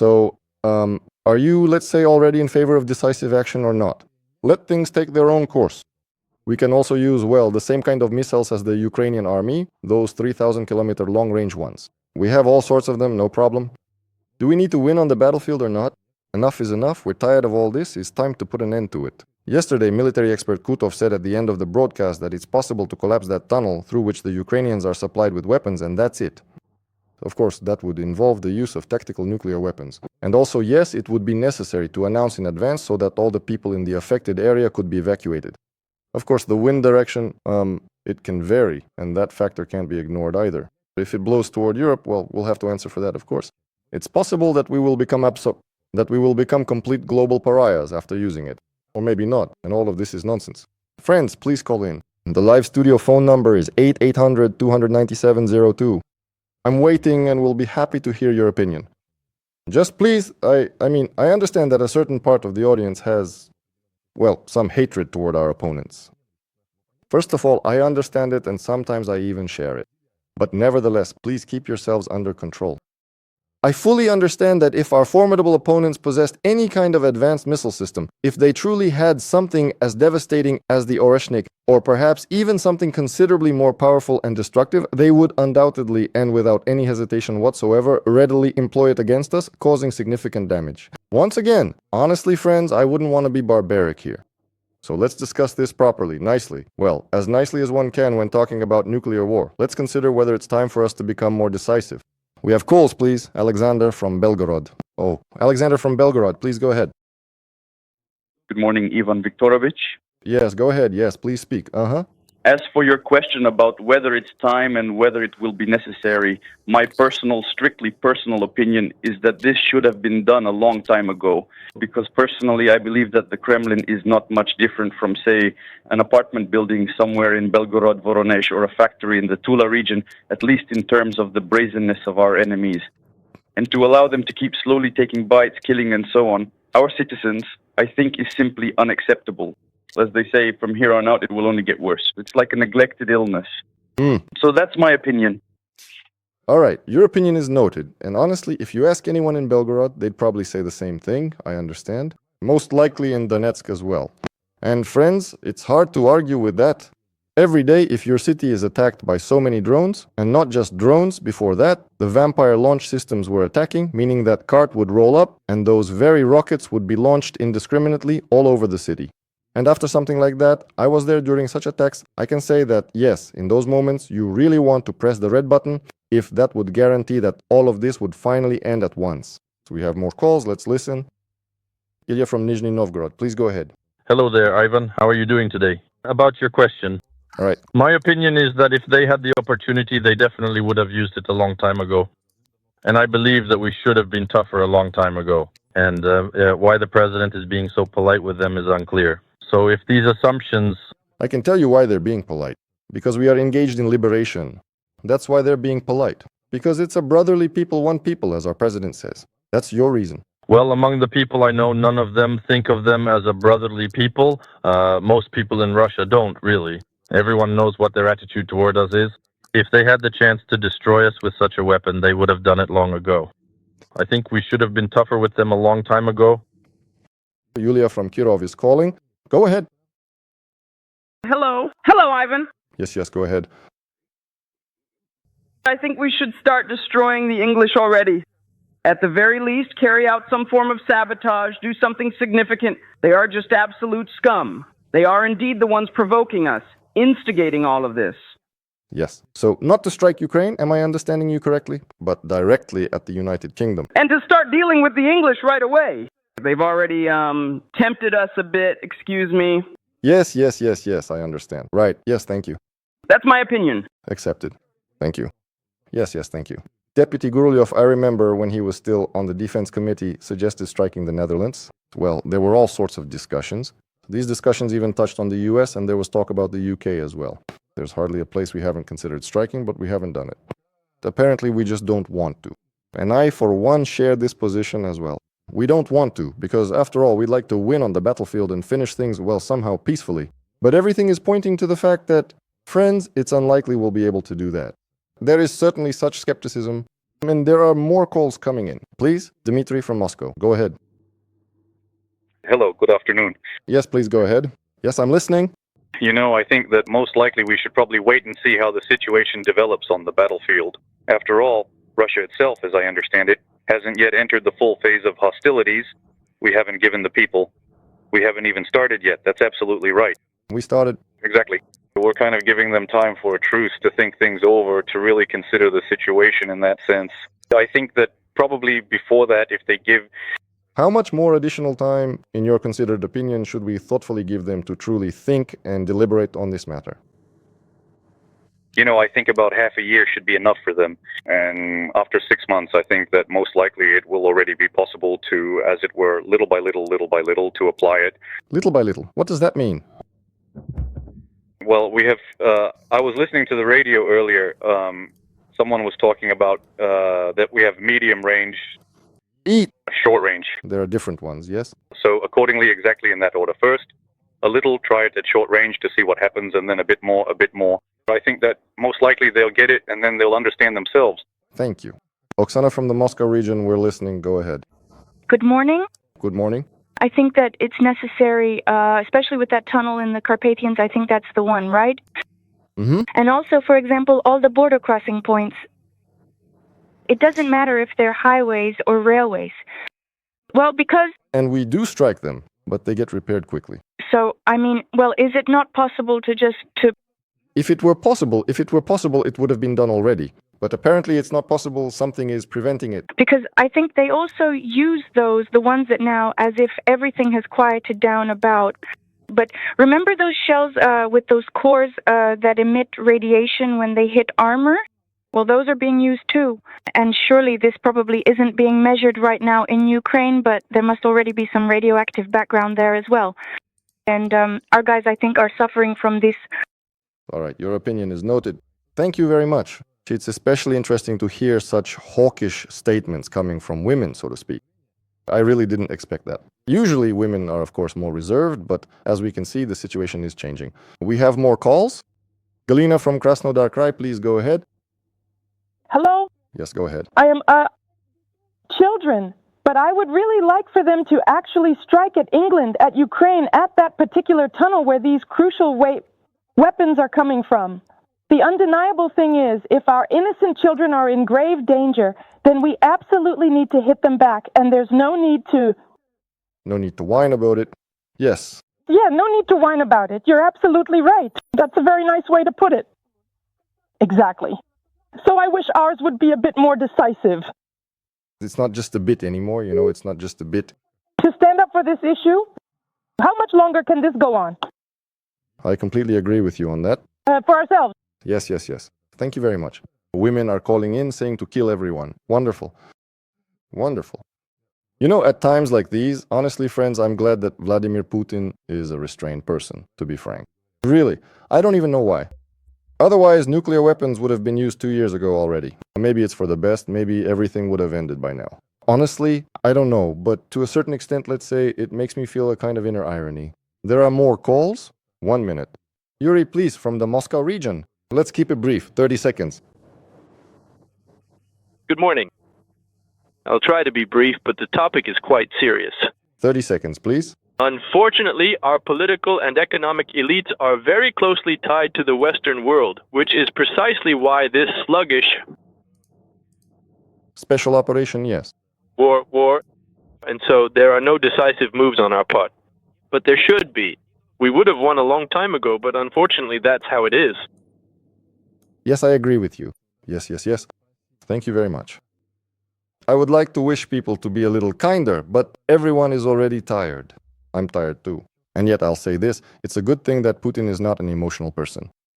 So, are you, let's say, already in favor of decisive action or not? Let things take their own course. We can also use, well, the same kind of missiles as the Ukrainian army, those 3,000-kilometer long-range ones. We have all sorts of them, no problem. Do we need to win on the battlefield or not? Enough is enough, we're tired of all this, it's time to put an end to it. Yesterday, military expert Kutov said at the end of the broadcast that it's possible to collapse that tunnel through which the Ukrainians are supplied with weapons, and that's it. Of course, that would involve the use of tactical nuclear weapons. And also, yes, it would be necessary to announce in advance so that all the people in the affected area could be evacuated. Of course, the wind direction, it can vary, and that factor can't be ignored either. If it blows toward Europe, well, we'll have to answer for that, of course. It's possible that we will become complete global pariahs after using it. Or maybe not, and all of this is nonsense. Friends, please call in. The live studio phone number is 8800-297-02. I'm waiting and will be happy to hear your opinion. Just please, I understand that a certain part of the audience has, well, some hatred toward our opponents. First of all, I understand it and sometimes I even share it. But nevertheless, please keep yourselves under control. I fully understand that if our formidable opponents possessed any kind of advanced missile system, if they truly had something as devastating as the Oreshnik, or perhaps even something considerably more powerful and destructive, they would undoubtedly, and without any hesitation whatsoever, readily employ it against us, causing significant damage. Once again, honestly, friends, I wouldn't want to be barbaric here. So let's discuss this properly, nicely. Well, as nicely as one can when talking about nuclear war. Let's consider whether it's time for us to become more decisive. We have calls, please. Alexander from Belgorod. Oh, Alexander from Belgorod, please go ahead. Good morning, Ivan Viktorovich. Yes, go ahead. Yes, please speak. As for your question about whether it's time and whether it will be necessary, my strictly personal opinion is that this should have been done a long time ago. Because personally, I believe that the Kremlin is not much different from, say, an apartment building somewhere in Belgorod, Voronezh, or a factory in the Tula region, at least in terms of the brazenness of our enemies. And to allow them to keep slowly taking bites, killing, and so on, our citizens, I think, is simply unacceptable. As they say, from here on out, it will only get worse. It's like a neglected illness. So that's my opinion. All right, your opinion is noted. And honestly, if you ask anyone in Belgorod, they'd probably say the same thing, I understand. Most likely in Donetsk as well. And friends, it's hard to argue with that. Every day, if your city is attacked by so many drones, and not just drones, before that, the Vampire launch systems were attacking, meaning that cart would roll up, and those very rockets would be launched indiscriminately all over the city. And after something like that, I was there during such attacks, I can say that yes, in those moments, you really want to press the red button if that would guarantee that all of this would finally end at once. So we have more calls, let's listen. Ilya from Nizhny Novgorod, please go ahead. Hello there, Ivan. How are you doing today? About your question. All right. My opinion is that if they had the opportunity, they definitely would have used it a long time ago. And I believe that we should have been tougher a long time ago. And why the president is being so polite with them is unclear. So if these assumptions... I can tell you why they're being polite. Because we are engaged in liberation. That's why they're being polite. Because it's a brotherly people, one people, as our president says. That's your reason. Well, among the people I know, none of them think of them as a brotherly people. Most people in Russia don't, really. Everyone knows what their attitude toward us is. If they had the chance to destroy us with such a weapon, they would have done it long ago. I think we should have been tougher with them a long time ago. Yulia from Kirov is calling. Go ahead. Hello. Hello, Ivan. Yes, go ahead. I think we should start destroying the English already. At the very least, carry out some form of sabotage, do something significant. They are just absolute scum. They are indeed the ones provoking us, instigating all of this. Yes. So, not to strike Ukraine, am I understanding you correctly? But directly at the United Kingdom. And to start dealing with the English right away. They've already tempted us a bit, excuse me. Yes, I understand. Right, yes, thank you. That's my opinion. Accepted. Thank you. Yes, thank you. Deputy Gurulyov, I remember when he was still on the Defense Committee, suggested striking the Netherlands. Well, there were all sorts of discussions. These discussions even touched on the US, and there was talk about the UK as well. There's hardly a place we haven't considered striking, but we haven't done it. Apparently, we just don't want to. And I, for one, share this position as well. We don't want to, because after all, we'd like to win on the battlefield and finish things, well, somehow peacefully. But everything is pointing to the fact that, friends, it's unlikely we'll be able to do that. There is certainly such skepticism, And there are more calls coming in. Please, Dmitry from Moscow, go ahead. Hello, good afternoon. Yes, please go ahead. Yes, I'm listening. You know, I think that most likely we should probably wait and see how the situation develops on the battlefield. After all, Russia itself, as I understand it, hasn't yet entered the full phase of hostilities. We haven't given the people. We haven't even started yet. That's absolutely right. We started. Exactly. We're kind of giving them time for a truce to think things over, to really consider the situation in that sense. I think that probably before that, if they give... How much more additional time, in your considered opinion, should we thoughtfully give them to truly think and deliberate on this matter? You know, I think about half a year should be enough for them. And after 6 months, I think that most likely it will already be possible to, as it were, little by little, to apply it. Little by little. What does that mean? Well, we have, I was listening to the radio earlier. Someone was talking about that we have medium range, short range. There are different ones, yes? So accordingly, exactly in that order. First, a little, try it at short range to see what happens, and then a bit more. I think that most likely they'll get it, and then they'll understand themselves. Thank you. Oksana from the Moscow region, we're listening. Go ahead. Good morning. Good morning. I think that it's necessary, especially with that tunnel in the Carpathians, I think that's the one, right? Mm-hmm. And also, for example, all the border crossing points. It doesn't matter if they're highways or railways. Well, because... And we do strike them, but they get repaired quickly. So, I mean, well, is it not possible to just... If it were possible, it would have been done already. But apparently it's not possible, something is preventing it. Because I think they also use those, the ones that now, as if everything has quieted down about. But remember those shells with those cores that emit radiation when they hit armor? Well, those are being used too. And surely this probably isn't being measured right now in Ukraine, but there must already be some radioactive background there as well. And our guys, I think, are suffering from this. All right, your opinion is noted. Thank you very much. It's especially interesting to hear such hawkish statements coming from women, so to speak. I really didn't expect that. Usually women are, of course, more reserved, but as we can see, the situation is changing. We have more calls. Galina from Krasnodar Krai, please go ahead. Hello? Yes, go ahead. I am, children, but I would really like for them to actually strike at England, at Ukraine, at that particular tunnel where these crucial weapons are coming from. The undeniable thing is, if our innocent children are in grave danger, then we absolutely need to hit them back, and there's no need to... No need to whine about it. Yes. Yeah, no need to whine about it. You're absolutely right. That's a very nice way to put it. Exactly. So I wish ours would be a bit more decisive. It's not just a bit anymore, you know, it's not just a bit. To stand up for this issue? How much longer can this go on? I completely agree with you on that. For ourselves. Yes. Thank you very much. Women are calling in saying to kill everyone. Wonderful. Wonderful. You know, at times like these, honestly, friends, I'm glad that Vladimir Putin is a restrained person, to be frank. Really, I don't even know why. Otherwise, nuclear weapons would have been used 2 years ago already. Maybe it's for the best, maybe everything would have ended by now. Honestly, I don't know, but to a certain extent, let's say, it makes me feel a kind of inner irony. There are more calls? 1 minute. Yuri, please, from the Moscow region. Let's keep it brief, 30 seconds. Good morning. I'll try to be brief, but the topic is quite serious. 30 seconds, please. Unfortunately, our political and economic elites are very closely tied to the Western world, which is precisely why this sluggish Special operation, yes. war, and so there are no decisive moves on our part. But there should be. We would have won a long time ago, but unfortunately that's how it is. Yes, I agree with you. Yes. Thank you very much. I would like to wish people to be a little kinder, but everyone is already tired. I'm tired too. And yet I'll say this, it's a good thing that Putin is not an emotional person.